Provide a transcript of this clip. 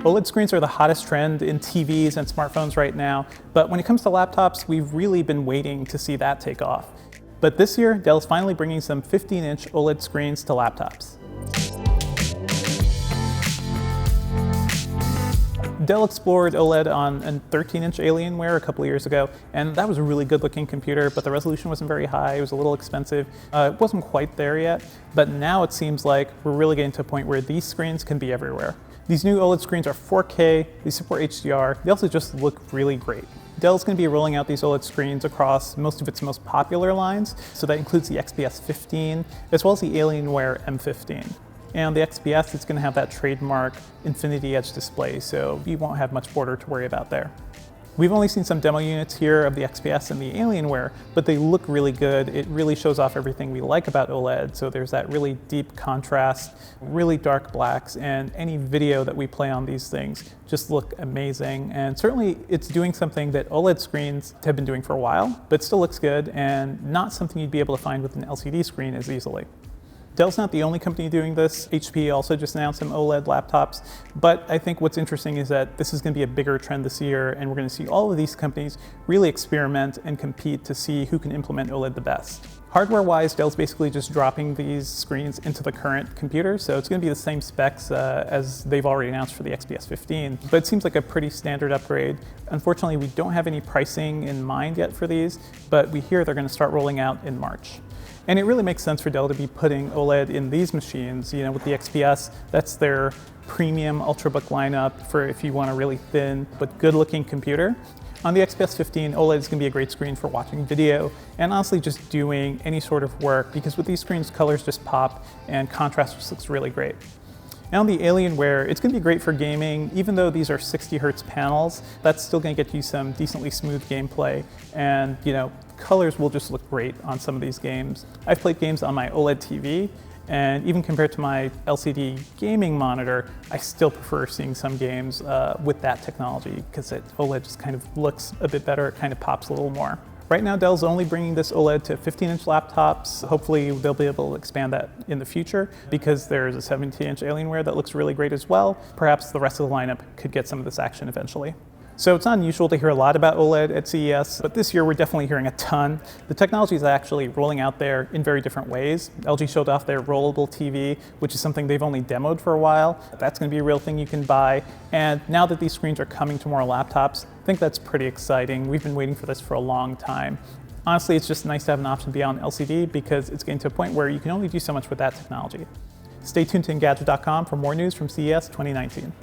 OLED screens are the hottest trend in TVs and smartphones right now, but when it comes to laptops, we've really been waiting to see that take off. But this year, Dell's finally bringing some 15-inch OLED screens to laptops. Dell explored OLED on a 13-inch Alienware a couple of years ago, and that was a really good-looking computer, but the resolution wasn't very high, it was a little expensive. It wasn't quite there yet, but now it seems like we're really getting to a point where these screens can be everywhere. These new OLED screens are 4K, they support HDR, they also just look really great. Dell's going to be rolling out these OLED screens across most of its most popular lines, so that includes the XPS 15, as well as the Alienware M15. And the XPS is going to have that trademark Infinity Edge display, so you won't have much border to worry about there. We've only seen some demo units here of the XPS and the Alienware, but they look really good. It really shows off everything we like about OLED, so there's that really deep contrast, really dark blacks, and any video that we play on these things just look amazing. And certainly it's doing something that OLED screens have been doing for a while, but still looks good and not something you'd be able to find with an LCD screen as easily. Dell's not the only company doing this. HP also just announced some OLED laptops, but I think what's interesting is that this is going to be a bigger trend this year, and we're going to see all of these companies really experiment and compete to see who can implement OLED the best. Hardware-wise, Dell's basically just dropping these screens into the current computer, so it's going to be the same specs as they've already announced for the XPS 15, but it seems like a pretty standard upgrade. Unfortunately, we don't have any pricing in mind yet for these, but we hear they're going to start rolling out in March. And it really makes sense for Dell to be putting OLED in these machines. You know, with the XPS, that's their premium Ultrabook lineup for if you want a really thin but good-looking computer. On the XPS 15, OLED is going to be a great screen for watching video and honestly just doing any sort of work, because with these screens, colors just pop and contrast just looks really great. And on the Alienware, it's going to be great for gaming. Even though these are 60 Hz panels, that's still going to get you some decently smooth gameplay, and colors will just look great on some of these games. I've played games on my OLED TV, and even compared to my LCD gaming monitor, I still prefer seeing some games with that technology, because OLED just kind of looks a bit better, it kind of pops a little more. Right now, Dell's only bringing this OLED to 15-inch laptops. Hopefully, they'll be able to expand that in the future, because there's a 17-inch Alienware that looks really great as well. Perhaps the rest of the lineup could get some of this action eventually. So it's not unusual to hear a lot about OLED at CES, but this year we're definitely hearing a ton. The technology is actually rolling out there in very different ways. LG showed off their rollable TV, which is something they've only demoed for a while. That's going to be a real thing you can buy. And now that these screens are coming to more laptops, I think that's pretty exciting. We've been waiting for this for a long time. Honestly, it's just nice to have an option beyond LCD, because it's getting to a point where you can only do so much with that technology. Stay tuned to Engadget.com for more news from CES 2019.